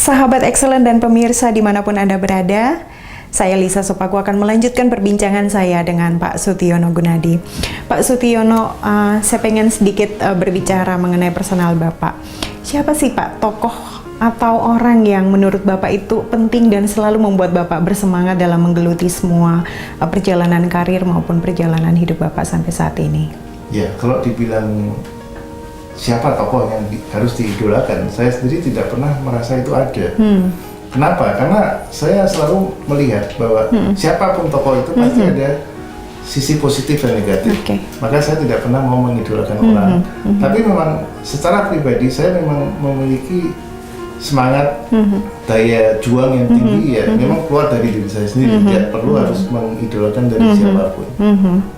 Sahabat Excellent dan pemirsa dimanapun Anda berada, saya Lisa Sopaku akan melanjutkan perbincangan saya dengan Pak Sutiono Gunadi. Pak Sutiono, saya pengen sedikit berbicara mengenai personal Bapak. Siapa sih Pak tokoh atau orang yang menurut Bapak itu penting dan selalu membuat Bapak bersemangat dalam menggeluti semua perjalanan karir maupun perjalanan hidup Bapak sampai saat ini? Ya, kalau dibilang siapa tokoh yang harus diidolakan, saya sendiri tidak pernah merasa itu ada. Kenapa? Karena saya selalu melihat bahwa siapapun tokoh itu pasti ada sisi positif dan negatif. Maka saya tidak pernah mau mengidolakan orang. Tapi memang secara pribadi saya memang memiliki semangat, daya juang yang tinggi, ya memang keluar dari diri saya sendiri. Tidak perlu harus mengidolakan dari siapapun.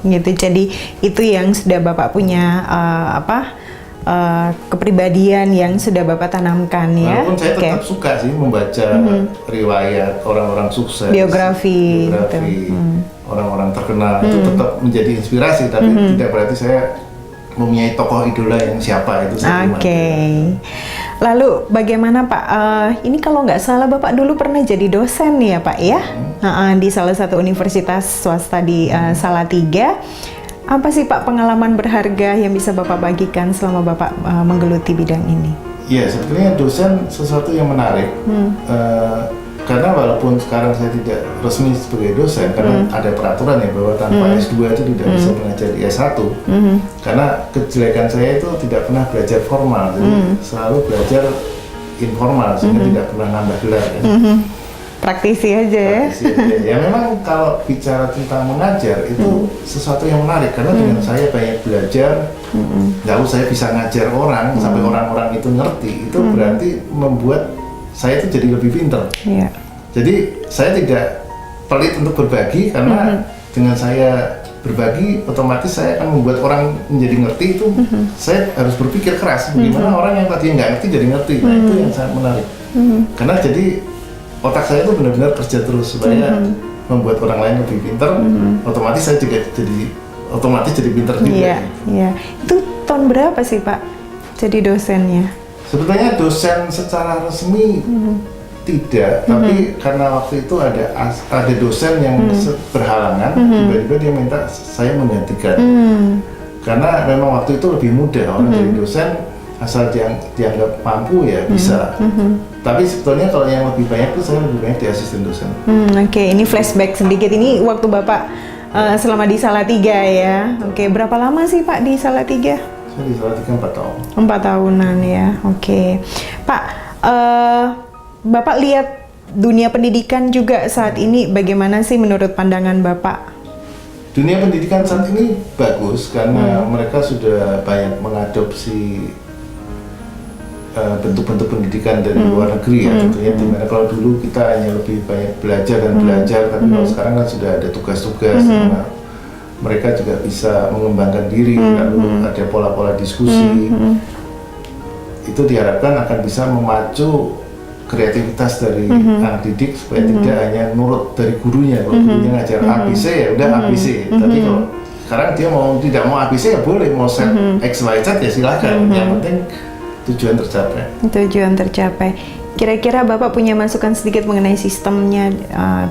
Gitu. Jadi itu yang sudah Bapak punya kepribadian yang sudah Bapak tanamkan, ya. Walaupun saya tetap suka sih membaca riwayat orang-orang sukses, biografi orang-orang terkenal, itu tetap menjadi inspirasi. Tapi tidak berarti saya mempunyai tokoh idola yang siapa itu. Lalu bagaimana Pak? Ini kalau nggak salah Bapak dulu pernah jadi dosen ya Pak ya? Di salah satu universitas swasta di Salatiga. Apa sih Pak pengalaman berharga yang bisa Bapak bagikan selama Bapak menggeluti bidang ini? Ya, sebetulnya dosen sesuatu yang menarik. Karena walaupun sekarang saya tidak resmi sebagai dosen, karena ada peraturan ya bahwa tanpa S2 itu tidak bisa mengajar di S1. Karena kejelekan saya itu tidak pernah belajar formal, jadi selalu belajar informal, sehingga tidak pernah nambah gelar. Ya. Praktisi aja ya. Ya memang kalau bicara tentang mengajar itu sesuatu yang menarik, karena dengan saya banyak belajar, lalu saya bisa ngajar orang sampai orang-orang itu ngerti, itu berarti membuat saya itu jadi lebih pintar. Jadi saya tidak pelit untuk berbagi, karena dengan saya berbagi otomatis saya akan membuat orang menjadi ngerti. Itu saya harus berpikir keras bagaimana orang yang tadinya nggak ngerti jadi ngerti. Nah itu yang sangat menarik, karena jadi otak saya itu benar-benar kerja terus supaya membuat orang lain lebih pintar. Otomatis saya juga jadi pintar juga. Itu tahun berapa sih Pak jadi dosennya? Sebetulnya dosen secara resmi tidak, tapi karena waktu itu ada dosen yang berhalangan, tiba-tiba dia minta saya menggantikan. Karena memang waktu itu lebih mudah orang jadi dosen, asal dianggap mampu ya bisa. Tapi sebetulnya kalau yang lebih banyak itu saya lebih banyak di asisten dosen. Ini flashback sedikit. Ini waktu Bapak selama di Salatiga ya. Berapa lama sih Pak di Salatiga? Saya di Salatiga 4 tahun. 4 tahunan ya. Pak, Bapak lihat dunia pendidikan juga saat ini bagaimana sih menurut pandangan Bapak? Dunia pendidikan saat ini bagus karena mereka sudah banyak mengadopsi bentuk-bentuk pendidikan dari luar negeri ya, tentunya. Dimana kalau dulu kita hanya lebih banyak belajar dan belajar, tapi kalau sekarang kan sudah ada tugas-tugas, mereka juga bisa mengembangkan diri, lalu ada pola-pola diskusi. Itu diharapkan akan bisa memacu kreativitas dari anak didik supaya tidak hanya nurut dari gurunya. Kalau gurunya ngajar ABC ya udah ABC, tapi kalau sekarang dia tidak mau ABC ya boleh, mau set X, Y, Z ya silakan. Yang penting tujuan tercapai. Kira-kira Bapak punya masukan sedikit mengenai sistemnya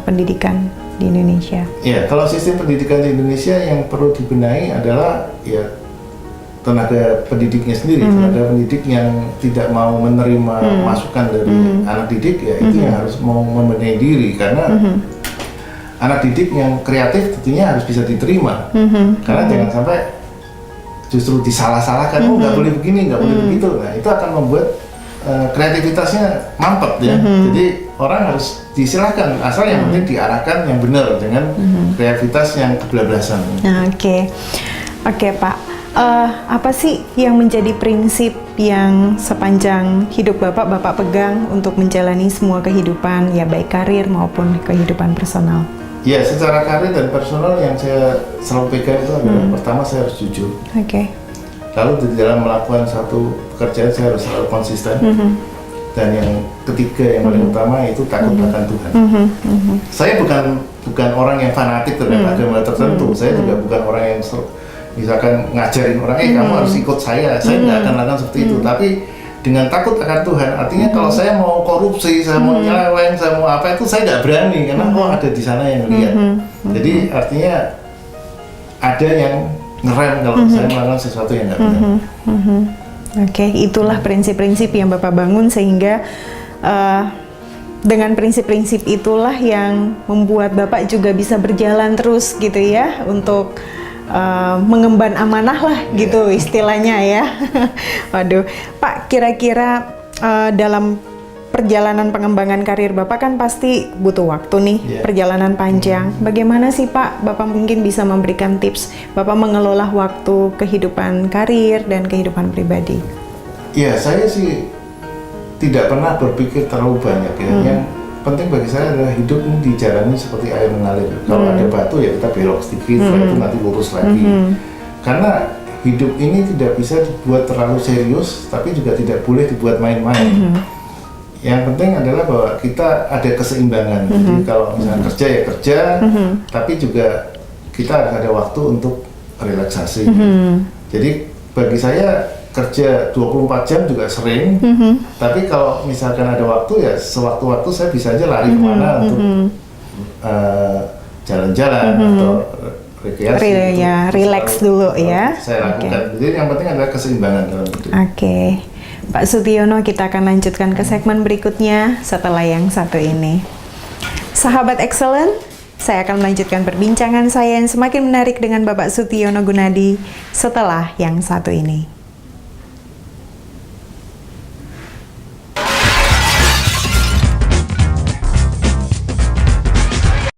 pendidikan di Indonesia? Ya, kalau sistem pendidikan di Indonesia yang perlu dibenahi adalah ya tenaga pendidiknya sendiri. Tenaga pendidik yang tidak mau menerima masukan dari anak didik, ya itu yang harus mau membenahi diri, karena anak didik yang kreatif tentunya harus bisa diterima. Karena jangan sampai justru disalah-salahkan, nggak boleh begini, nggak boleh begitu. Nah itu akan membuat kreativitasnya mampet ya. Jadi orang harus disilahkan, asal yang penting diarahkan yang benar dengan kreativitas yang kebablasan. Oke Pak, apa sih yang menjadi prinsip yang sepanjang hidup Bapak pegang untuk menjalani semua kehidupan, ya baik karir maupun kehidupan personal? Ya, secara karir dan personal yang saya selalu pegang itu adalah pertama saya harus jujur. Lalu di dalam melakukan satu pekerjaan saya harus selalu konsisten. Dan yang ketiga yang paling utama itu takut akan Tuhan. Saya bukan orang yang fanatik terhadap agama tertentu. Saya juga bukan orang yang misalkan ngajarin orang, kamu harus ikut saya nggak akan lakukan seperti itu. Tapi dengan takut akan Tuhan. Artinya kalau saya mau korupsi, saya mau nyeleweng, saya mau apa itu saya nggak berani karena ada di sana yang lihat. Jadi artinya ada yang ngerem kalau saya melakukan sesuatu yang nggak benar. Oke, itulah prinsip-prinsip yang Bapak bangun sehingga dengan prinsip-prinsip itulah yang membuat Bapak juga bisa berjalan terus gitu ya untuk mengemban amanah lah gitu istilahnya ya. Waduh, Pak, kira-kira dalam perjalanan pengembangan karir Bapak kan pasti butuh waktu nih, perjalanan panjang. Bagaimana sih Pak, Bapak mungkin bisa memberikan tips Bapak mengelola waktu kehidupan karir dan kehidupan pribadi? Ya, saya sih tidak pernah berpikir terlalu banyak ya. Yang penting bagi saya adalah hidup ini dijalani seperti air mengalir. Kalau ada batu ya kita belok sedikit, setelah itu nanti lurus lagi. Karena hidup ini tidak bisa dibuat terlalu serius, tapi juga tidak boleh dibuat main-main. Yang penting adalah bahwa kita ada keseimbangan. Jadi kalau misalnya kerja ya kerja, tapi juga kita harus ada waktu untuk relaksasi. Jadi bagi saya kerja 24 jam juga sering, tapi kalau misalkan ada waktu ya sewaktu-waktu saya bisa aja lari kemana untuk jalan-jalan atau rekreasi. Ya, relax dulu ya. Saya lakukan. Jadi yang penting adalah keseimbangan dalam hidup. Oke. Pak Sutiono, kita akan lanjutkan ke segmen berikutnya setelah yang satu ini. Sahabat Excellent, saya akan melanjutkan perbincangan saya yang semakin menarik dengan Bapak Sutiono Gunadi setelah yang satu ini.